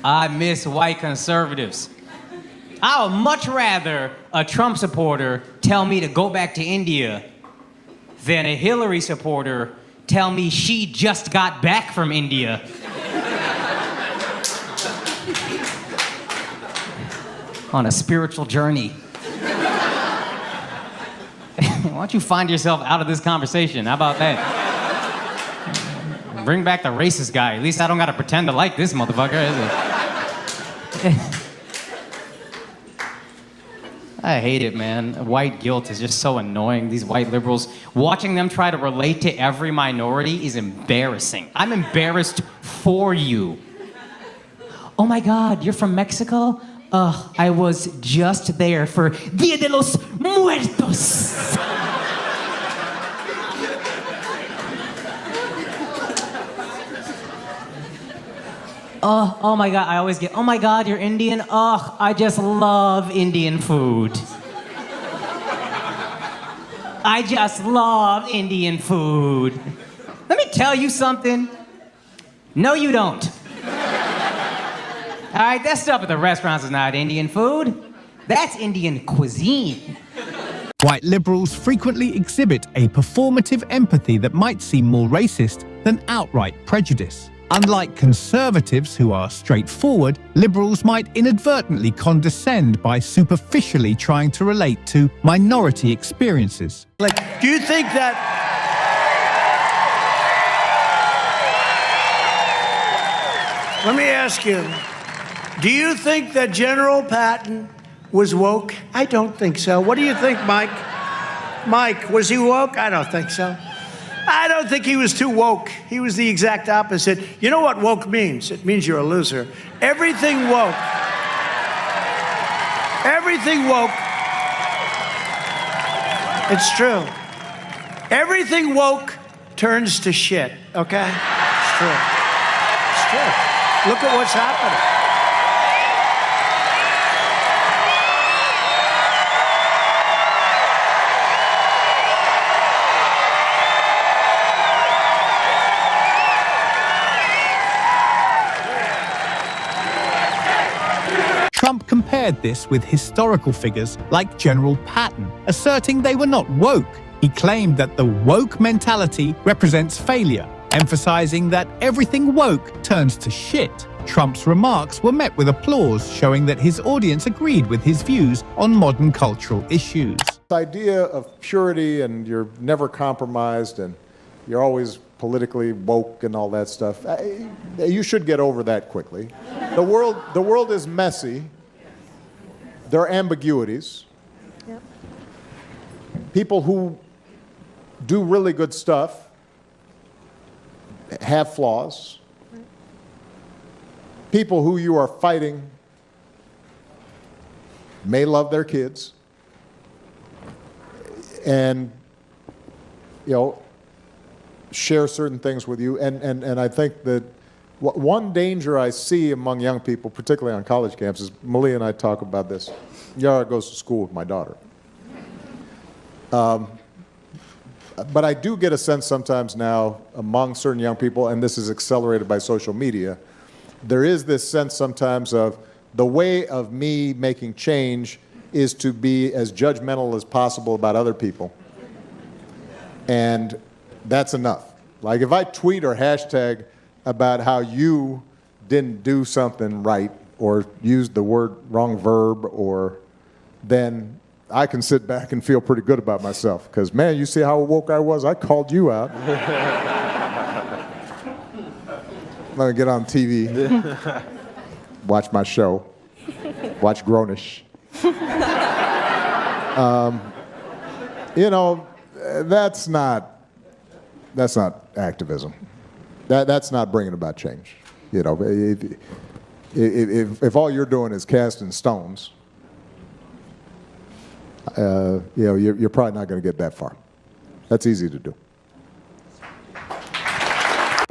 I miss white conservatives. I would much rather a Trump supporter tell me to go back to India than a Hillary supporter tell me she just got back from India. On a spiritual journey. Why don't you find yourself out of this conversation? How about that? Bring back the racist guy. At least I don't gotta pretend to like this motherfucker, is it? I hate it, man. White guilt is just so annoying. These white liberals, watching them try to relate to every minority is embarrassing. I'm embarrassed for you. Oh my God, you're from Mexico? I was just there for Dia de los Muertos. Oh my God, I always get, oh my God, you're Indian? Oh, I just love Indian food. I just love Indian food. Let me tell you something. No, you don't. All right, that stuff at the restaurants is not Indian food. That's Indian cuisine. White liberals frequently exhibit a performative empathy that might seem more racist than outright prejudice. Unlike conservatives who are straightforward, liberals might inadvertently condescend by superficially trying to relate to minority experiences. Like, do you think that... Let me ask you, do you think that General Patton was woke? I don't think so. What do you think, Mike? Mike, was he woke? I don't think so. I don't think he was too woke. He was the exact opposite. You know what woke means? It means you're a loser. Everything woke. Everything woke. It's true. Everything woke turns to shit, okay? It's true. It's true. Look at what's happening. Trump compared this with historical figures like General Patton, asserting they were not woke. He claimed that the woke mentality represents failure, emphasizing that everything woke turns to shit. Trump's remarks were met with applause, showing that his audience agreed with his views on modern cultural issues. The idea of purity and you're never compromised and you're always politically woke and all that stuff, you should get over that quickly. The world is messy. There are ambiguities. Yep. People who do really good stuff have flaws. Right. People who you are fighting may love their kids and, you know, share certain things with you. And I think that one danger I see among young people, particularly on college campuses, Malia and I talk about this. Yara goes to school with my daughter. But I do get a sense sometimes now among certain young people, and this is accelerated by social media, there is this sense sometimes of the way of me making change is to be as judgmental as possible about other people. And that's enough. Like if I tweet or hashtag about how you didn't do something right or used the wrong verb, or then I can sit back and feel pretty good about myself. Because, man, you see how woke I was? I called you out. Let me get on TV, watch my show, watch Grownish. You know, that's not activism. That's not bringing about change. You know, if all you're doing is casting stones, you know, you're probably not going to get that far. That's easy to do.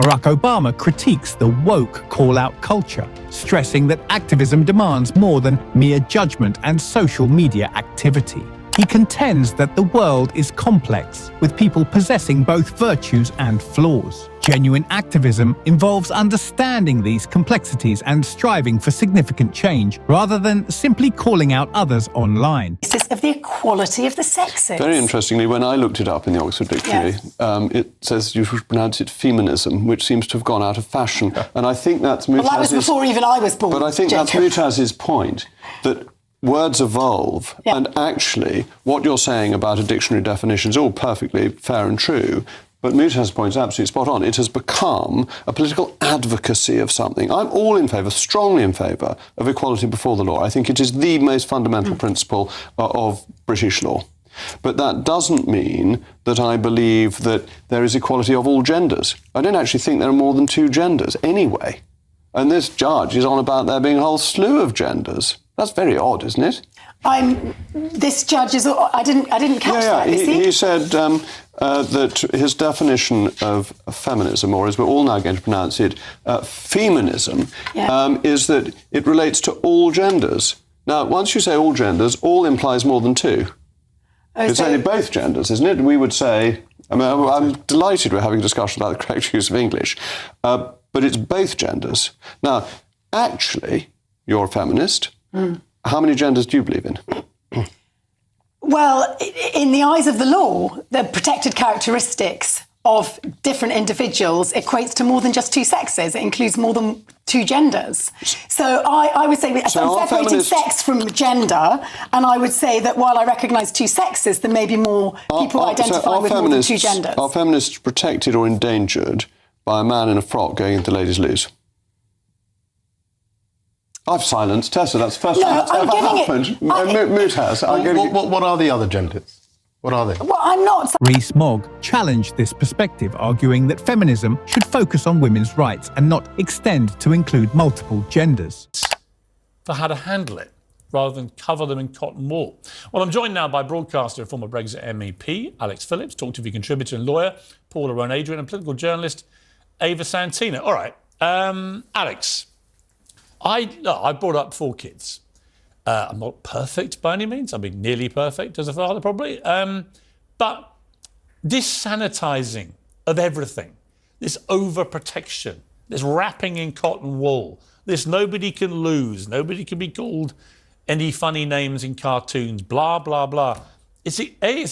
Barack Obama critiques the woke call-out culture, stressing that activism demands more than mere judgment and social media activity. He contends that the world is complex, with people possessing both virtues and flaws. Genuine activism involves understanding these complexities and striving for significant change, rather than simply calling out others online. Of the equality of the sexes. Very interestingly, when I looked it up in the Oxford Dictionary, it says you should pronounce it feminism, which seems to have gone out of fashion. And I think that's Mutaz's... Well, that was before even I was born. But I think that's Mutaz's point, that words evolve, and actually what you're saying about a dictionary definition is all perfectly fair and true, but Mutaz's point is absolutely spot on. It has become a political advocacy of something. I'm all in favour, strongly in favour, of equality before the law. I think it is the most fundamental principle of British law. But that doesn't mean that I believe that there is equality of all genders. I don't actually think there are more than two genders anyway. And this judge is on about there being a whole slew of genders. That's very odd, isn't it? This judge is... I didn't catch that. He said that his definition of feminism, or as we're all now going to pronounce it, feminism, is that it relates to all genders. Now, once you say all genders, all implies more than two. It's only both genders, isn't it? We would say... I mean, I'm delighted we're having a discussion about the correct use of English, but it's both genders. Now, actually, you're a feminist. How many genders do you believe in? Well, in the eyes of the law, the protected characteristics of different individuals equates to more than just two sexes. It includes more than two genders. So I would say I'm separating sex from gender, and I would say that while I recognise two sexes, there may be more people identify with more than two genders. Are feminists protected or endangered by a man in a frock going into ladies' loos? I've silenced Tessa. That's the first time that's ever happened. Mutaz. What are the other genders? What are they? Well, I'm not... Rees-Mogg challenged this perspective, arguing that feminism should focus on women's rights and not extend to include multiple genders. For how to handle it, rather than cover them in cotton wool. Well, I'm joined now by broadcaster and former Brexit MEP, Alex Phillips, Talk TV contributor and lawyer, Paula Rowan-Adrian, and political journalist, Ava Santina. All right, Alex... I brought up 4 kids. I'm not perfect by any means. I mean, nearly perfect as a father, probably. But this sanitising of everything, this overprotection, this wrapping in cotton wool, this nobody can lose, nobody can be called any funny names in cartoons, blah, blah, blah. It's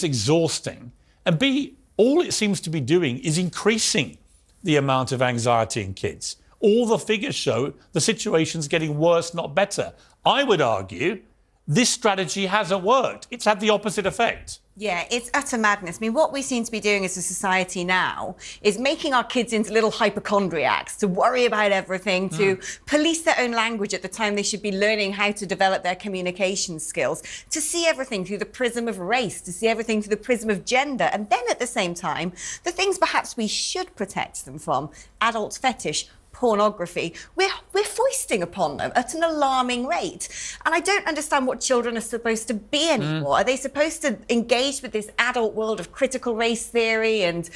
exhausting. And B, all it seems to be doing is increasing the amount of anxiety in kids. All the figures show the situation's getting worse, not better. I would argue this strategy hasn't worked. It's had the opposite effect. Yeah, it's utter madness. I mean, what we seem to be doing as a society now is making our kids into little hypochondriacs to worry about everything, to police their own language at the time they should be learning how to develop their communication skills, to see everything through the prism of race, to see everything through the prism of gender. And then at the same time, the things perhaps we should protect them from, adult fetish, pornography, we're foisting upon them at an alarming rate. And I don't understand what children are supposed to be anymore. Are they supposed to engage with this adult world of critical race theory and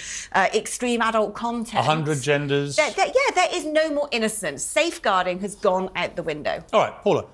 extreme adult content? 100 genders. There is no more innocence. Safeguarding has gone out the window. All right, Paula,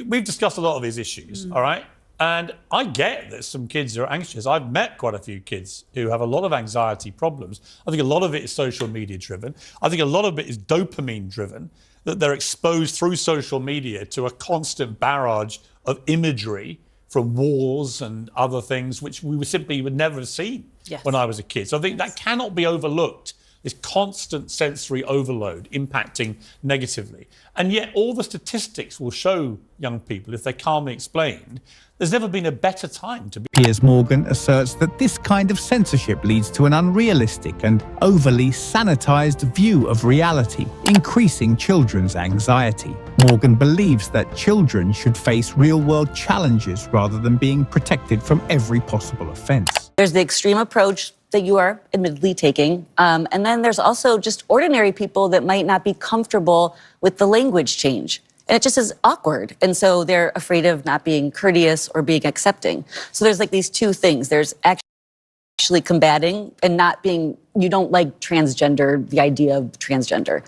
we've discussed a lot of these issues, all right? And I get that some kids are anxious. I've met quite a few kids who have a lot of anxiety problems. I think a lot of it is social media driven. I think a lot of it is dopamine driven, that they're exposed through social media to a constant barrage of imagery from wars and other things which we simply would never have seen when I was a kid. So I think that cannot be overlooked, this constant sensory overload impacting negatively. And yet all the statistics will show young people, if they're calmly explained, there's never been a better time to be... Piers Morgan asserts that this kind of censorship leads to an unrealistic and overly sanitised view of reality, increasing children's anxiety. Morgan believes that children should face real-world challenges rather than being protected from every possible offence. There's the extreme approach that you are admittedly taking, and then there's also just ordinary people that might not be comfortable with the language change. And it just is awkward. And so they're afraid of not being courteous or being accepting. So there's like these two things. There's actually combating and not being, you don't like transgender, the idea of transgender.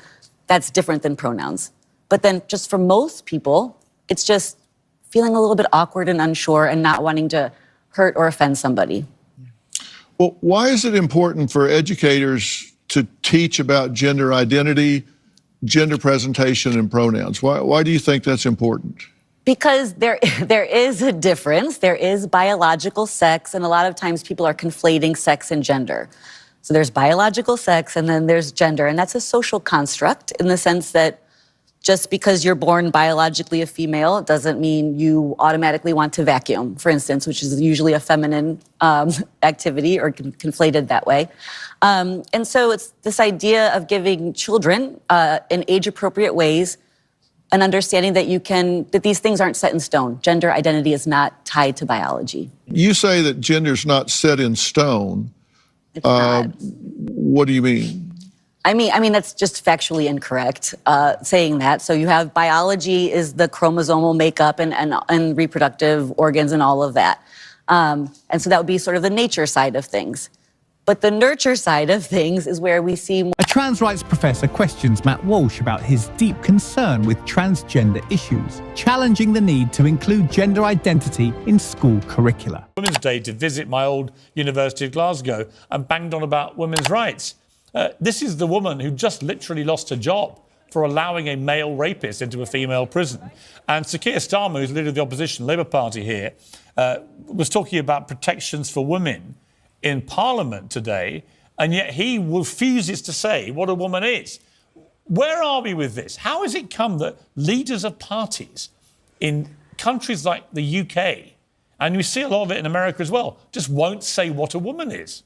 That's different than pronouns. But then just for most people, it's just feeling a little bit awkward and unsure and not wanting to hurt or offend somebody. Well, why is it important for educators to teach about gender identity, gender presentation, and pronouns? Why do you think that's important? Because there is a difference. There is biological sex, and a lot of times people are conflating sex and gender. So there's biological sex, and then there's gender, and that's a social construct in the sense that just because you're born biologically a female doesn't mean you automatically want to vacuum, for instance, which is usually a feminine activity or conflated that way. And so it's this idea of giving children in age-appropriate ways an understanding that these things aren't set in stone. Gender identity is not tied to biology. You say that gender's not set in stone. It's not. What do you mean? I mean that's just factually incorrect, saying that. So you have biology is the chromosomal makeup and reproductive organs and all of that. And so that would be sort of the nature side of things. But the nurture side of things is where we see... A trans rights professor questions Matt Walsh about his deep concern with transgender issues, challenging the need to include gender identity in school curricula. Women's Day to visit my old University of Glasgow and banged on about women's rights. This is the woman who just literally lost her job for allowing a male rapist into a female prison. And Sir Keir Starmer, who's leader of the opposition Labour Party here, was talking about protections for women in Parliament today, and yet he refuses to say what a woman is. Where are we with this? How has it come that leaders of parties in countries like the UK, and we see a lot of it in America as well, just won't say what a woman is?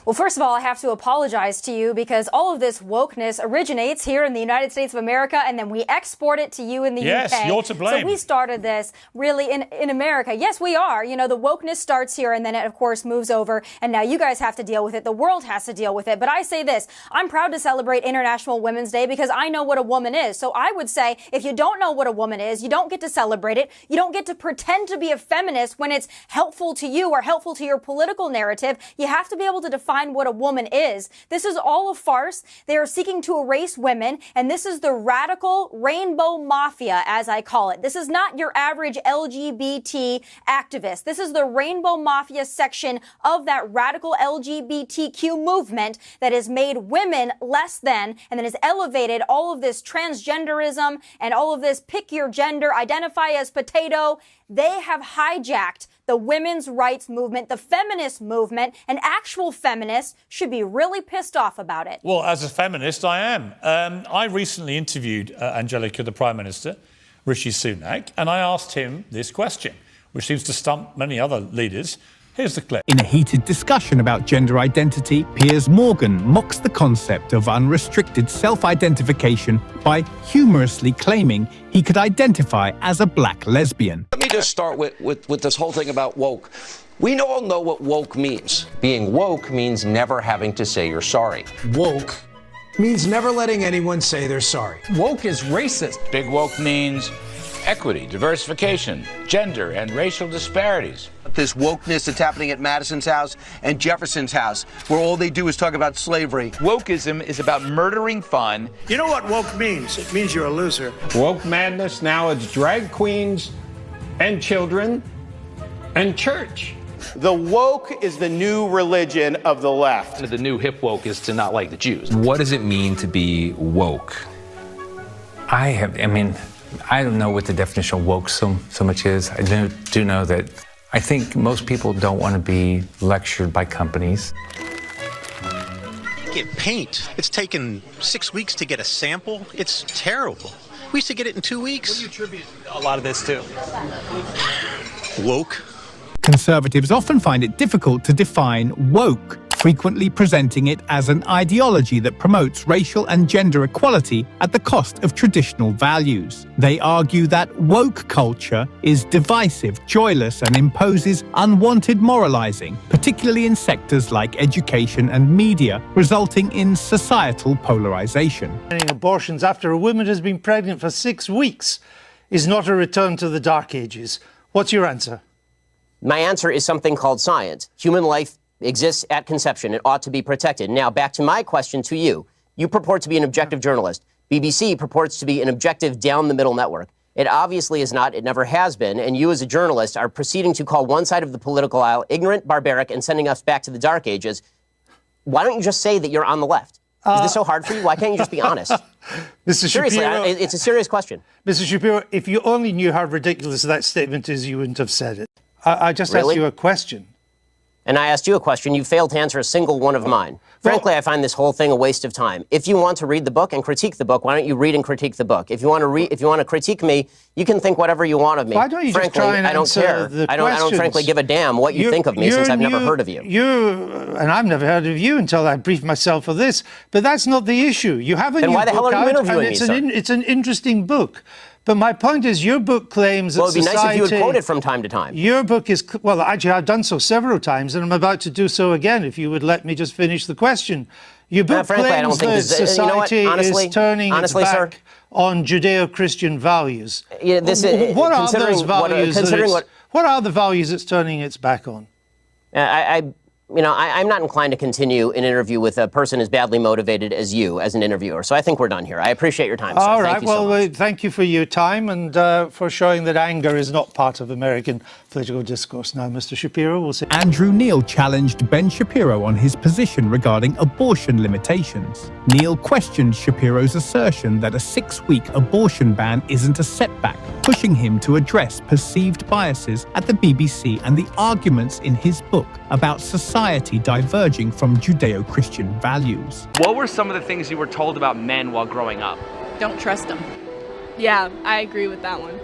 Well, first of all, I have to apologize to you because all of this wokeness originates here in the United States of America, and then we export it to you in the UK. Yes, you're to blame. So we started this really in America. Yes, we are. You know, the wokeness starts here, and then it, of course, moves over, and now you guys have to deal with it. The world has to deal with it. But I say this, I'm proud to celebrate International Women's Day because I know what a woman is. So I would say if you don't know what a woman is, you don't get to celebrate it. You don't get to pretend to be a feminist when it's helpful to you or helpful to your political narrative. You have to be able to define what a woman is. This is all a farce. They are seeking to erase women, and this is the radical rainbow mafia, as I call it. This is not your average LGBT activist. This is the rainbow mafia section of that radical LGBTQ movement that has made women less than, and then has elevated all of this transgenderism and all of this pick your gender, identify as potato. They have hijacked the women's rights movement, the feminist movement, and actual feminists should be really pissed off about it. Well, as a feminist, I am. I recently interviewed Angelica, the Prime Minister, Rishi Sunak, and I asked him this question, which seems to stump many other leaders. Here's the clip. In a heated discussion about gender identity, Piers Morgan mocks the concept of unrestricted self-identification by humorously claiming he could identify as a black lesbian. Let me just start with this whole thing about woke. We all know what woke means. Being woke means never having to say you're sorry. Woke means never letting anyone say they're sorry. Woke is racist. Big woke means equity, diversification, gender, and racial disparities. This wokeness that's happening at Madison's house and Jefferson's house, where all they do is talk about slavery. Wokeism is about murdering fun. You know what woke means? It means you're a loser. Woke madness, now it's drag queens and children and church. The woke is the new religion of the left. The new hip woke is to not like the Jews. What does it mean to be woke? I don't know what the definition of woke so much is. I do know that I think most people don't want to be lectured by companies. Get paint. It's taken 6 weeks to get a sample. It's terrible. We used to get it in 2 weeks. What do you attribute a lot of this to? Woke. Conservatives often find it difficult to define woke, frequently presenting it as an ideology that promotes racial and gender equality at the cost of traditional values. They argue that woke culture is divisive, joyless, and imposes unwanted moralizing, particularly in sectors like education and media, resulting in societal polarization. Abortions after a woman has been pregnant for 6 weeks is not a return to the Dark Ages. What's your answer? My answer is something called science. Human life exists at conception. It ought to be protected. Now, back to my question to you. You purport to be an objective journalist. BBC purports to be an objective down-the-middle network. It obviously is not. It never has been. And you as a journalist are proceeding to call one side of the political aisle ignorant, barbaric, and sending us back to the Dark Ages. Why don't you just say that you're on the left? Is this so hard for you? Why can't you just be honest? Mr. Seriously, Shapiro, it's a serious question. Mr. Shapiro, if you only knew how ridiculous that statement is, you wouldn't have said it. I just asked you a question. And I asked you a question. You failed to answer a single one of mine. Frankly, I find this whole thing a waste of time. If you want to read the book and critique the book, why don't you read and critique the book? If you want to critique me, you can think whatever you want of me. Why don't you frankly, just try and I don't answer care. the I don't frankly give a damn what you think of me since I've never heard of you. And I've never heard of you until I briefed myself for this. But that's not the issue. You have a Then new why the hell book are you out, interviewing and me, sir? it's an interesting book. But my point is, your book claims that Well, it'd be society... nice if you would quote it from time to time. Your book is... Well, actually, I've done so several times, and I'm about to do so again, if you would let me just finish the question. Your book frankly, I don't claims think that society honestly, is turning its back sir, on Judeo-Christian values. Yeah, What are those values? What are the values it's turning its back on? I'm not inclined to continue an interview with a person as badly motivated as you as an interviewer. So I think we're done here. I appreciate your time, sir. All right. Thank you so much. Thank you for your time and for showing that anger is not part of American political discourse. Now, Mr. Shapiro, we'll see. Andrew Neil challenged Ben Shapiro on his position regarding abortion limitations. Neil questioned Shapiro's assertion that a 6-week abortion ban isn't a setback, pushing him to address perceived biases at the BBC and the arguments in his book about society diverging from Judeo-Christian values. What were some of the things you were told about men while growing up? Don't trust them. Yeah, I agree with that one.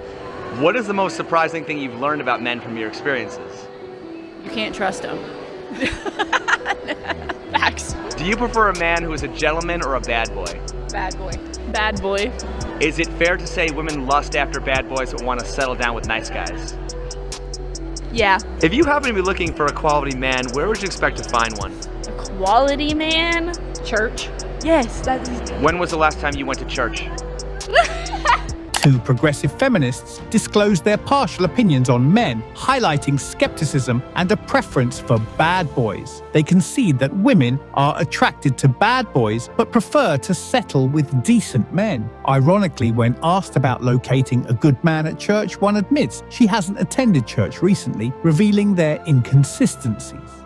What is the most surprising thing you've learned about men from your experiences? You can't trust them. Facts. Do you prefer a man who is a gentleman or a bad boy? Bad boy. Bad boy. Is it fair to say women lust after bad boys but want to settle down with nice guys? Yeah. If you happen to be looking for a quality man, where would you expect to find one? A quality man? Church. Yes, that's... When was the last time you went to church? 2 progressive feminists disclosed their partial opinions on men, highlighting skepticism and a preference for bad boys. They concede that women are attracted to bad boys but prefer to settle with decent men. Ironically, when asked about locating a good man at church, one admits she hasn't attended church recently, revealing their inconsistencies.